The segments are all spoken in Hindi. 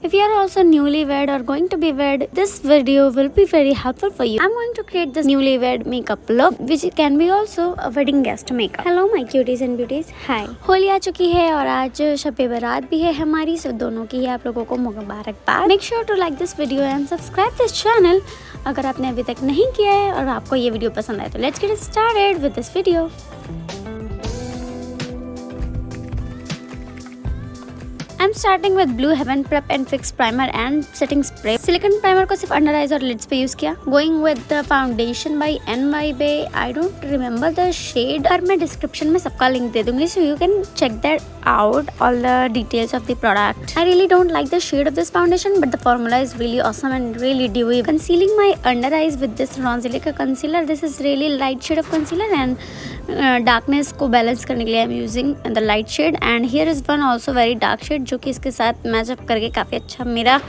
If you are also newlywed or going to be wed, this video will be very helpful for you. I'm going to create this newlywed makeup look, which can be also a wedding guest makeup. Hello my cuties and beauties. Hi. Holi आ चुकी है और आज शब बारात भी है हमारी, सो दोनों की ही आप लोगों को मुबारकबाद. Make sure to like this video and subscribe this channel अगर आपने अभी तक नहीं किया है और आपको ये वीडियो पसंद आए तो let's get started with this video. I'm starting with Blue Heaven Prep and Fix Primer and Setting Spray. Silicone primer को सिर्फ अंडर आइज और लिड्स पे यूज किया. Going with the foundation by NY Bay. I don't remember the shade, पर मैं डिस्क्रिप्शन में सबका लिंक दे दूंगी, so you can check that out, all the details of the product. I really don't like the shade of this foundation, but the formula is really awesome and really dewy. Concealing my under eyes with this RONZILLE का concealer. This is really light shade of concealer and darkness को balance करने के लिए I'm using the light shade. And here is one also very dark shade जो कि इसके साथ मैचअप करके काफ़ी अच्छा मेरा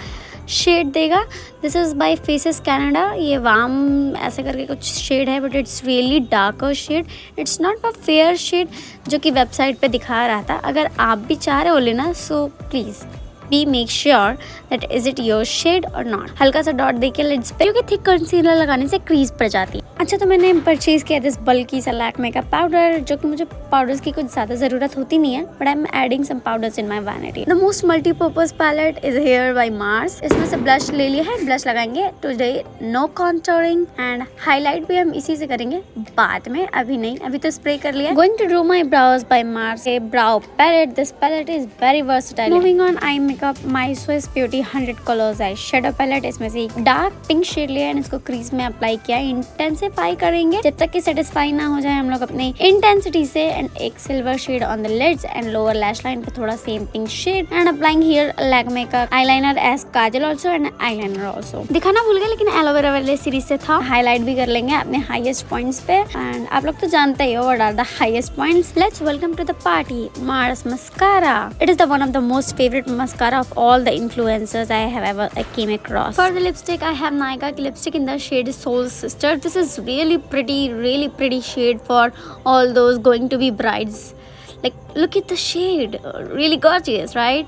शेड देगा. This is by Faces Canada. ये वार्म ऐसे करके कुछ शेड है, but it's really darker shade. It's not a fair shade जो कि वेबसाइट पे दिखा रहा था. अगर आप भी चाह रहे हो लेना, so please be make sure that is it your shade और नॉट. हल्का सा डॉट देके लिड्स पे, क्योंकि थिक कंसीलर लगाने से क्रीज पड़ जाती है. अच्छा, तो मैंने परचेज किया दिस बल्कि सा लैक्मे का पाउडर, जो कि मुझे पाउडर्स की कुछ ज़्यादा ज़रूरत होती नहीं है, but I am adding some powders in my vanity. The most multipurpose palette is here by Mars. इसमें से ब्लश ले लिया है, ब्लश लगाएंगे today. No contouring and highlight भी हम इसी से करेंगे बाद में, अभी नहीं, अभी तो स्प्रे कर लिया. Going to drew my brows by Mars. A brow palette. This palette is very versatile. Moving on, eye makeup my Swiss Beauty 100 colours eye shadow palette. इसमें से एक डार्क पिंक शेड लिया एंड इसको क्रीज में अप्लाई किया. इंटेंसिफाई करेंगे जब तक कि सेटिस्फाई ना हो जाए हम लोग अपने इंटेंसिटी से. एंड एक silver shade on the lids and lower lash line पे थोड़ा same pink shade. And applying here Lakme का eyeliner as kajal also and eyeliner also. दिखाना भूल गया, लेकिन एलोवेरा वाले सीरीज से था. हाईलाइट भी कर लेंगे अपने हाईएस्ट पॉइंट्स पे. एंड आप लोग तो जानते ही हो what are the highest points. Let's welcome to the party. Mars mascara. It is the one of the most favourite mascara of all the influencers I have ever came across. For the lipstick, I have Nykaa lipstick in the shade Soul Sister. This is really pretty shade for all those going to be brides. Like, look at the shade, really gorgeous, right?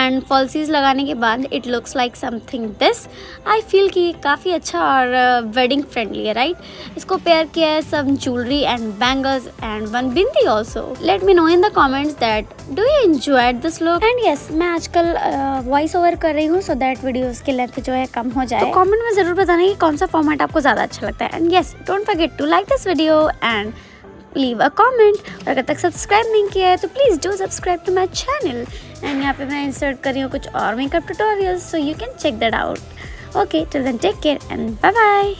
And falsies लगाने के बाद it looks like something this. I feel कि काफ़ी अच्छा और wedding friendly है, right? इसको पेयर किया है some jewelry and bangles and one bindi also. Let me know in the comments that do you enjoyed this look? And yes, मैं आजकल voice over कर रही हूँ so that videos की length जो है कम हो जाए. तो comment में ज़रूर बताना कि कौन सा format आपको ज़्यादा अच्छा लगता है. And yes, don't forget to like this video and leave a comment. और अगर तक सब्सक्राइब नहीं किया है तो please do subscribe to my channel. And यहाँ पे मैं इंसर्ट कर रही हूँ कुछ और makeup tutorials, so you can check that out. Okay, till then take care and bye bye.